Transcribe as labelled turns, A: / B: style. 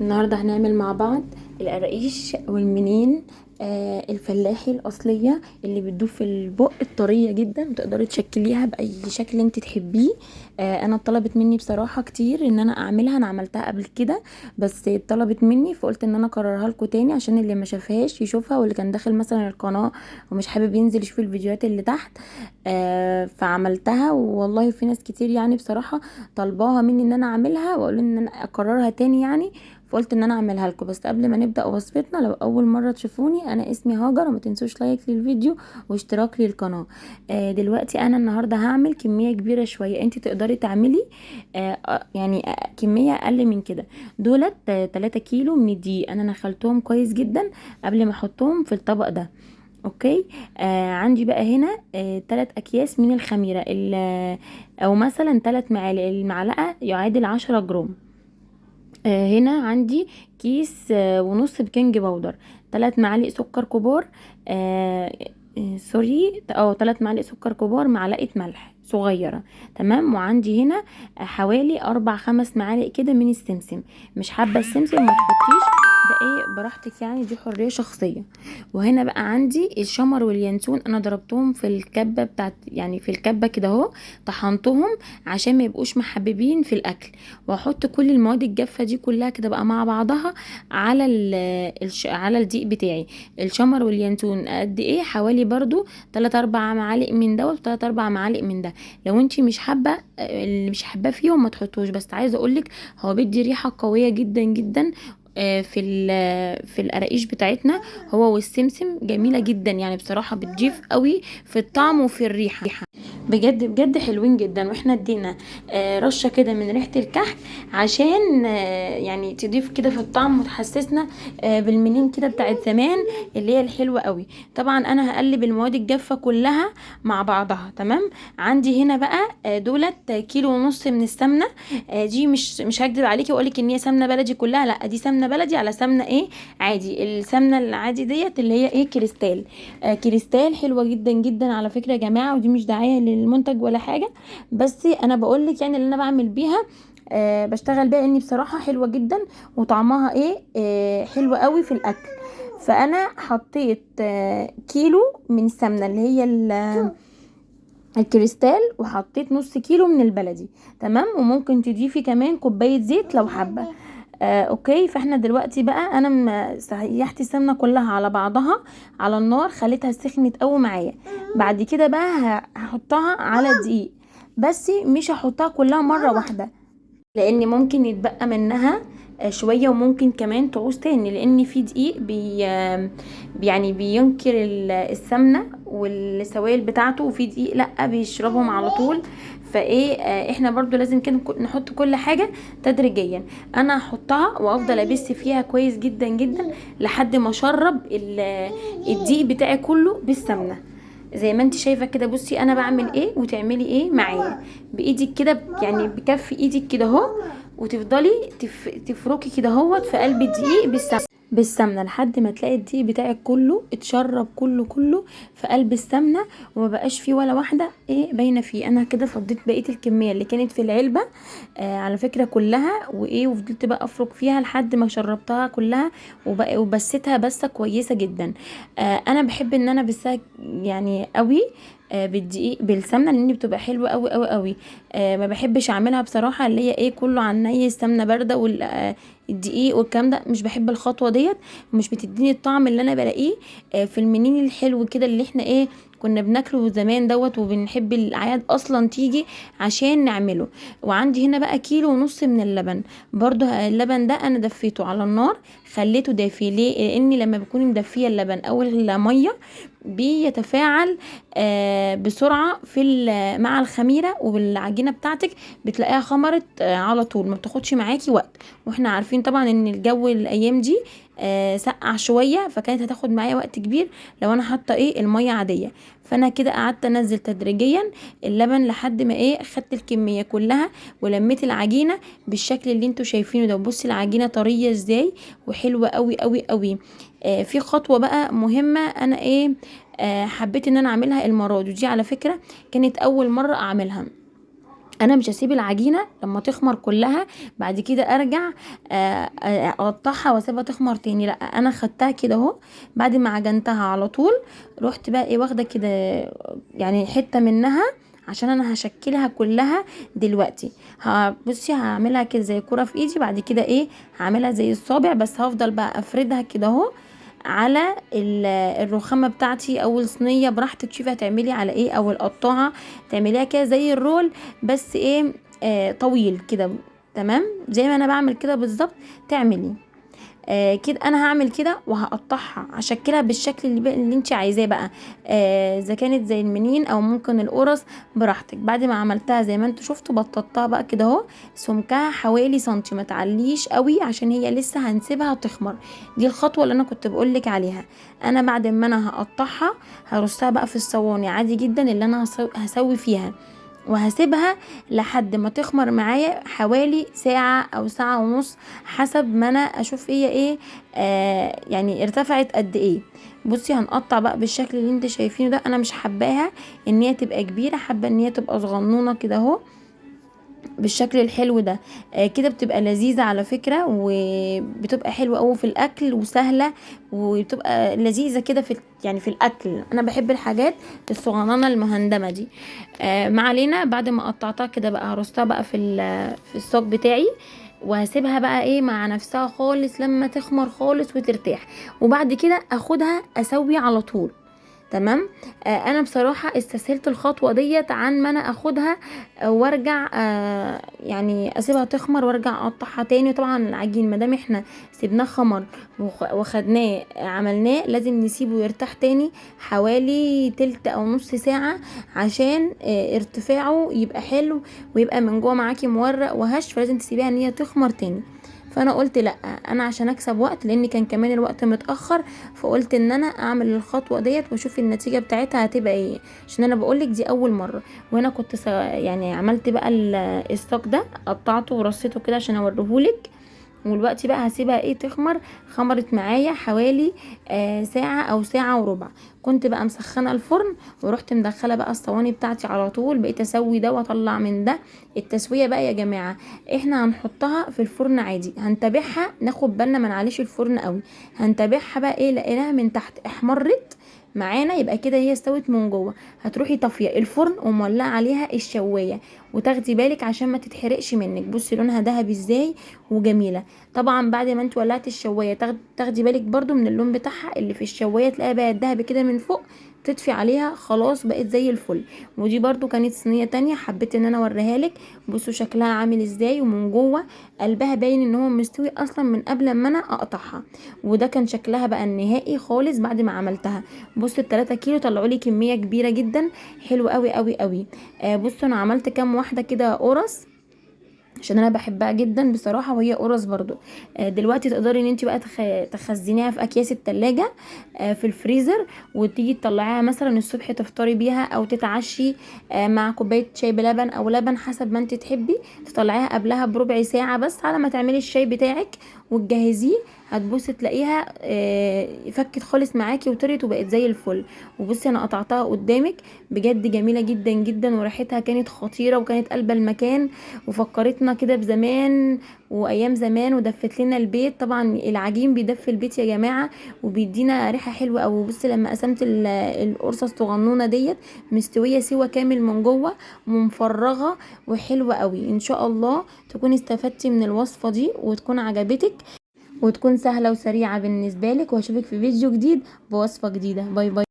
A: النهاردة هنعمل مع بعض القراقيش والمنين الفلاحي الأصلية اللي بتدوب في البق، الطرية جدا، وتقدري تشكليها بأي شكل انت تحبيه. انا طلبت مني بصراحة كتير ان انا اعملها. انا عملتها قبل كده بس طلبت مني، فقلت ان انا اكررها لكم تاني عشان اللي ما شافهاش يشوفها، واللي كان داخل مثلا القناة ومش حابب ينزل يشوف الفيديوهات اللي تحت. فعملتها، والله في ناس كتير يعني بصراحة طلباها مني ان انا اعملها، واقول ان انا اكررها تاني يعني. فقلت ان انا اعملها لكم. بس قبل ما نبدا وصفتنا، لو اول مره تشوفوني، انا اسمي هاجر، وما تنسوش لايك للفيديو واشتراك للقناه. دلوقتي انا النهارده هعمل كميه كبيره شويه، انت تقدري تعملي يعني كميه اقل من كده. دولت 3 كيلو من الدقيق، انا نخلتهم كويس جدا قبل ما احطهم في الطبق ده. اوكي. عندي بقى هنا 3 اكياس من الخميره، او مثلا 3 معالق، المعلقه يعادل 10 جرام. هنا عندي كيس ونص بيكنج باودر، 3 معالق سكر كبار. آه سوري، 3 معالق سكر كبار، معلقه ملح صغيره. تمام. وعندي هنا حوالي 4 5 معالق كده من السمسم. مش حابه السمسم ما تحطيش، ده ايه براحتك يعني، دي حريه شخصيه. وهنا بقى عندي الشمر واليانسون، انا ضربتهم في الكبه بتاعت، يعني في الكبه كده اهو، طحنتهم عشان ما يبقوش محببين في الاكل. واحط كل المواد الجافه دي كلها كده بقى مع بعضها على على الدقيق بتاعي. الشمر واليانسون قد ايه؟ حوالي برضو 3 4 معالق من دوت، 3 4 معالق من ده. لو انتي مش حابه اللي مش حاباه فيهم ما تحطوش، بس عايزه اقولك هو بيدي ريحه قويه جدا جدا في القراقيش بتاعتنا. هو والسمسم جميله جدا يعني، بصراحه بتضيف قوي في الطعم وفي الريحه. بجد بجد حلوين جدا. واحنا ادينا رشه كده من ريحه الكحك عشان يعني تضيف كده في الطعم، وتحسسنا بالمنين كده بتاعت زمان اللي هي الحلوه قوي. طبعا انا هقلب المواد الجافه كلها مع بعضها. تمام. عندي هنا بقى دولت كيلو ونص من السمنه. دي مش هكدب عليكي واقولك ان هي سمنه بلدي كلها، لا، دي سمنه بلدي على سمنه ايه عادي. السمنه العادي ديت اللي هي ايه، كريستال. كريستال حلوه جدا جدا على فكره يا جماعه، ودي مش دعايه للمنتج ولا حاجه، بس انا بقولك يعني اللي انا بعمل بيها. بشتغل بيها اني بصراحه حلوه جدا، وطعمها ايه حلو قوي في الاكل. فانا حطيت كيلو من السمنه اللي هي الكريستال، وحطيت نص كيلو من البلدي. تمام. وممكن تضيفي كمان كوبايه زيت لو حابه. اوكي. فاحنا دلوقتي بقى انا سيحت السمنه كلها على بعضها على النار، خليتها سخنت قوي معايا. بعد كده بقى هحطها على الدقيق، بس مش هحطها كلها مره واحده، لان ممكن يتبقى منها شويه، وممكن كمان تعوز تاني، لان في دقيق يعني بينكر السمنه والسوائل بتاعته، وفي دقيق لا بيشربهم على طول. فايه احنا برضو لازم كده نحط كل حاجه تدريجيا. انا هحطها وافضل ابس فيها كويس جدا جدا لحد ما اشرب الدقيق بتاعي كله بالسمنه. زي ما انت شايفه كده. بصي انا بعمل ايه وتعملي ايه معايا بايدك كده، يعني بكف ايدك كده اهو، وتفضلي تفركي كده اهوت في قلب الدقيق بالسمنه لحد ما تلاقي الدقيق بتاعك كله اتشرب كله في قلب السمنه، وما بقاش فيه ولا واحده ايه باينه فيه. انا كده فضيت بقيه الكميه اللي كانت في العلبه على فكره كلها، وايه وفضلت بقى افرك فيها لحد ما شربتها كلها، وبستها بسه كويسه جدا. انا بحب ان انا بسها يعني قوي بالدقيق بالسمنه، لان بتبقى حلوه قوي قوي قوي. ما بحبش اعملها بصراحه اللي هي ايه كله عن ني، السمنه بارده والدقيق والكلام ده، مش بحب الخطوه ديت، مش بتديني الطعم اللي انا بلاقيه في المنين الحلو كده اللي احنا ايه كنا بناكله زمان دوت، وبنحب الاعياد اصلا تيجي عشان نعمله. وعندي هنا بقى كيلو ونص من اللبن. برضو اللبن ده انا دفيته على النار، خليته دافي. ليه؟ لاني لما بكون مدفيه اللبن او الميه بيتفاعل بسرعه مع الخميره والعجينه بتاعتك، بتلاقيها خمرت على طول، ما بتاخدش معاكي وقت. واحنا عارفين طبعا ان الجو الايام دي سقع شويه، فكانت هتاخد معايا وقت كبير لو انا حاطه ايه الميه عاديه. فانا كده قعدت انزل تدريجيا اللبن لحد ما ايه خدت الكميه كلها، ولميت العجينه بالشكل اللي انتوا شايفينه ده. بصي العجينه طريه ازاي وحلوه قوي قوي قوي. في خطوه بقى مهمه انا ايه حبيت ان انا اعملها المره دي على فكره، كانت اول مره اعملها. انا مش هسيب العجينه لما تخمر كلها بعد كده ارجع اقطعها واسيبها تخمر تاني. لا، انا خدتها كده اهو بعد ما عجنتها على طول، رحت بقى ايه واخده كده يعني حته منها عشان انا هشكلها كلها دلوقتي. بصي هعملها كده زي كرة في ايدي، بعد كده ايه هعملها زي الصابع، بس هفضل بقى افردها كده اهو على الرخامه بتاعتي او الصينيه، براحتك شوفي هتعملي على ايه، او القطاعه تعمليها كده زي الرول، بس ايه طويل كده. تمام، زي ما انا بعمل كده بالظبط تعملي كده. انا هعمل كده وهقطعها هشكلها بالشكل اللي انت عايزاه بقى، اذا كانت زي المنين او ممكن القرص براحتك. بعد ما عملتها زي ما انتوا شفتوا بططتها بقى كده اهو، سمكها حوالي سنتي، ما تعليش قوي عشان هي لسه هنسيبها تخمر. دي الخطوه اللي انا كنت بقولك عليها. انا بعد ما انا هقطعها هرصها بقى في الصواني عادي جدا اللي انا هسوي فيها، وهسيبها لحد ما تخمر معايا حوالي ساعة او ساعة ونص، حسب ما انا اشوف هي ايه يعني ارتفعت قد ايه. بصي هنقطع بقى بالشكل اللي انت شايفينه ده، انا مش حباها ان هي تبقى كبيرة، حابة ان هي تبقى صغنونة كده اهو بالشكل الحلو ده. كده بتبقى لذيذة على فكرة، وبتبقى حلوة قوي في الاكل وسهلة، وبتبقى لذيذة كده في يعني في الاكل. انا بحب الحاجات الصغننة المهندمة دي. ما علينا، بعد ما قطعتها كده بقى هرصها بقى في الصاج بتاعي، وهسيبها بقى ايه مع نفسها خالص لما تخمر خالص وترتاح، وبعد كده اخدها اسوي على طول. تمام. انا بصراحة استسهلت الخطوة ديت عن ما انا اخدها وارجع يعني اسيبها تخمر وارجع اقطعها تاني. طبعا العجين مادام احنا سيبناه خمر وخدناه عملناه، لازم نسيبه يرتاح تاني حوالي تلت او نص ساعة عشان ارتفاعه يبقى حلو ويبقى من جوه معاكي مورق وهش، فلازم تسيبيها ان هي تخمر تاني. فانا قلت لا، انا عشان اكسب وقت لان كان كمان الوقت متاخر، فقلت ان انا اعمل الخطوه ديت واشوف النتيجه بتاعتها هتبقى ايه، عشان انا بقولك دي اول مره. وانا كنت يعني عملت بقى الستوك ده، قطعته ورصيته كده عشان اوريهولك. والوقت بقى هسيبها ايه تخمر. خمرت معايا حوالي ساعة او ساعة وربع. كنت بقى مسخنة الفرن ورحت مدخلة بقى الصواني بتاعتي على طول، بقيت اسوي ده واطلع من ده. التسوية بقى يا جماعة احنا هنحطها في الفرن عادي، هنتابعها ناخد بالنا ما نعليش الفرن قوي، هنتابعها بقى ايه لقيناها من تحت احمرت معانا يبقى كده هي استوت من جوه. هتروحي طافيه الفرن ومولعه عليها الشوايه، وتاخدي بالك عشان ما تتحرقش منك. بصي لونها ذهبي ازاي وجميله. طبعا بعد ما انت ولعتي الشوايه تاخدي بالك برضو من اللون بتاعها اللي في الشوايه، تلاقيها بقت ذهبي كده من فوق، تطفي عليها خلاص بقت زي الفل. ودي برضو كانت صينيه تانية حبيت ان انا اوريها لك. بصوا شكلها عامل ازاي، ومن جوه قلبها باين ان هو مستوي اصلا من قبل ما انا اقطعها. وده كان شكلها بقى النهائي خالص بعد ما عملتها. بصوا ال3 كيلو طلعوا لي كميه كبيره جدا، حلو قوي قوي قوي. بصوا انا عملت كام واحده كده قرص عشان انا بحبها جدا بصراحه، وهي قرص برضو. دلوقتي تقدري ان انت بقى تخزنيها في اكياس التلاجة في الفريزر، وتيجي تطلعيها مثلا الصبح تفطري بيها او تتعشي مع كوبايه شاي بلبن او لبن حسب ما انت تحبي. تطلعيها قبلها بربع ساعه بس على ما تعملي الشاي بتاعك وتجهزيه، هتبصي تلاقيها فكت خالص معاكي وطرت وبقت زي الفل. وبصي انا قطعتها قدامك بجد جميله جدا جدا، وريحتها كانت خطيره وكانت قلبه المكان، وفكرتنا كده بزمان وايام زمان، ودفت لنا البيت. طبعا العجين بيدفي البيت يا جماعه وبيدينا ريحه حلوه قوي. بصي لما قسمت القرصه الصغنونه ديت مستويه سوا كامل من جوه ومفرغه وحلوه قوي. ان شاء الله تكوني استفدتي من الوصفه دي وتكون عجبتك وتكون سهله وسريعه بالنسبه لك، واشوفك في فيديو جديد بوصفه جديده. باي باي.